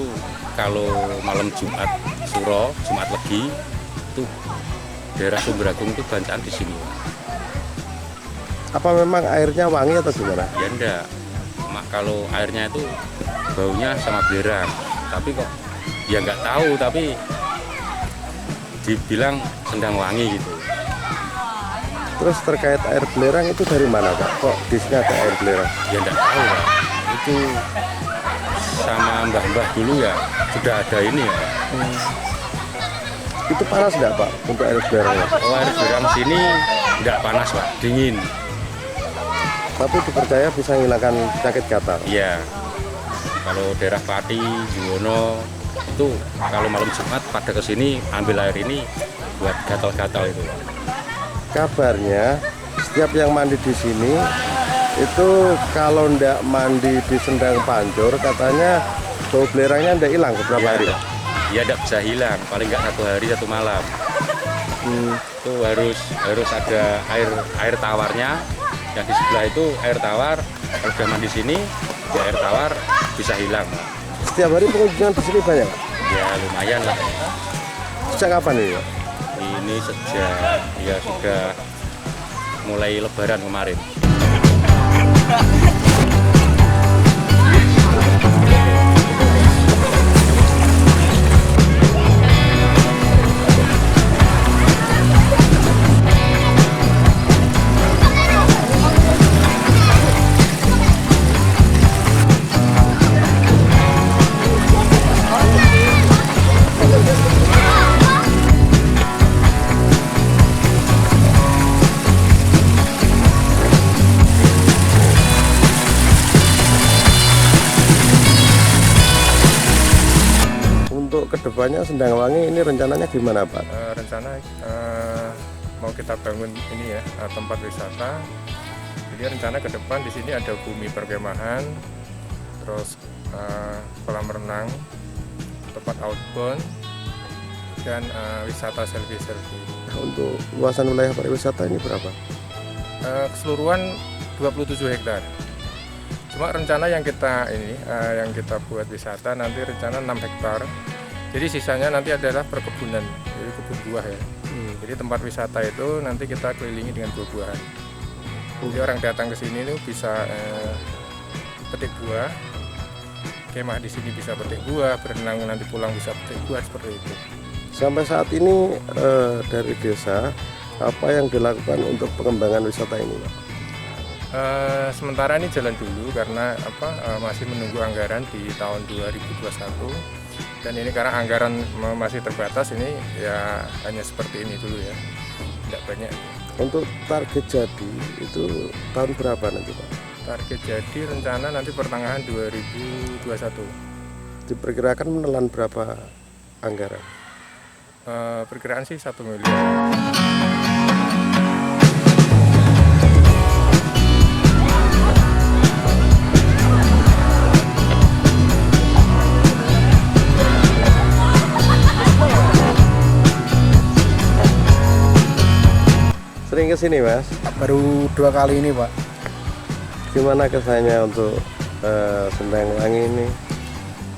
itu kalau malam Jumat Suro, Jumat Legi itu daerah Sumber Agung itu bancakan di sini. Apa memang airnya wangi atau gimana? Ya enggak, kalau airnya itu baunya sama belerang, tapi kok ya nggak tahu, tapi dibilang Sendang Wangi gitu. Terus terkait air belerang itu dari mana Pak? Kok di sini ada air belerang? Ya enggak tahu Pak. Itu sama mbah-mbah dulu ya sudah ada ini ya. Itu panas nggak Pak untuk air belerangnya? Oh, air belerang sini enggak panas Pak, dingin. Tapi dipercaya bisa menghilangkan penyakit gatal. Iya. Kalau daerah Pati, Juwono itu kalau malam Jumat pada kesini ambil air ini buat gatal-gatal itu. Kabarnya setiap yang mandi di sini itu kalau ndak mandi di Sendang Panjur katanya bau belerangnya ndak hilang beberapa hari Pak? Ya ndak bisa hilang, paling nggak 1 hari 1 malam. Itu harus ada air tawarnya. Yang di sebelah itu air tawar. Kalau sudah mandi sini, ya air tawar bisa hilang. Setiap hari pengunjung di sini banyak Pak? Ya lumayan lah. Sejak kapan ini Pak? Ini sejak ya sudah mulai Lebaran kemarin. Untuk kedepannya Sendang Wangi ini rencananya gimana Pak? Rencana mau kita bangun ini ya tempat wisata. Jadi rencana ke depan di sini ada bumi perkemahan, terus kolam renang, tempat outbound, dan wisata selfie. Untuk luasan wilayah pariwisata ini berapa? Keseluruhan 27 hektar. Cuma rencana yang kita buat wisata nanti rencana 6 hektar. Jadi sisanya nanti adalah perkebunan, jadi kebun buah ya. Jadi tempat wisata itu nanti kita kelilingi dengan buah-buahan. Jadi orang datang ke sini itu bisa petik buah, kemah di sini bisa petik buah, berenang nanti pulang bisa petik buah seperti itu. Sampai saat ini dari desa apa yang dilakukan untuk pengembangan wisata ini Pak? Sementara ini jalan dulu karena masih menunggu anggaran di tahun 2021. Dan ini karena anggaran masih terbatas, ini ya hanya seperti ini dulu ya, tidak banyak. Untuk target jadi itu tahun berapa nanti Pak? Target jadi rencana nanti pertengahan 2021. Diperkirakan menelan berapa anggaran? Perkiraan sih 1 miliar. Sering ke sini Mas? Baru 2 kali ini Pak. Gimana kesannya untuk Sendang Wangi ini?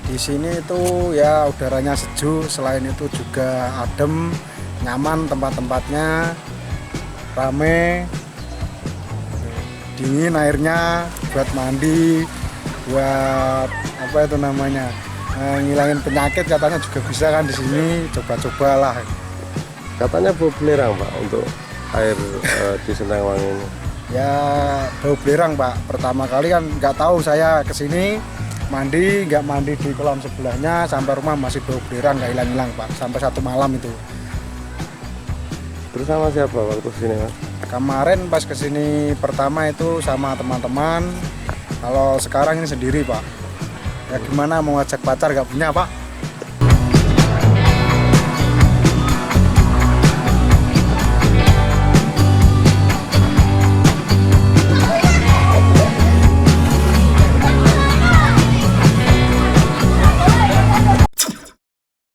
Di sini itu ya udaranya sejuk, selain itu juga adem, nyaman tempat-tempatnya, rame, dingin airnya, buat mandi, buat apa itu namanya, ngilangin penyakit katanya juga bisa kan di sini, coba-cobalah. Katanya bau belerang Pak untuk air di Sendang Wangi ini. Ya bau belerang Pak, pertama kali kan nggak tahu saya kesini mandi, nggak mandi di kolam sebelahnya, sampai rumah masih bau belerang, nggak hilang-hilang Pak, sampai 1 malam itu. Terus sama siapa waktu kesini Mas? Kemarin pas kesini pertama itu sama teman-teman, kalau sekarang ini sendiri Pak. Ya gimana mau ngajak pacar nggak punya Pak?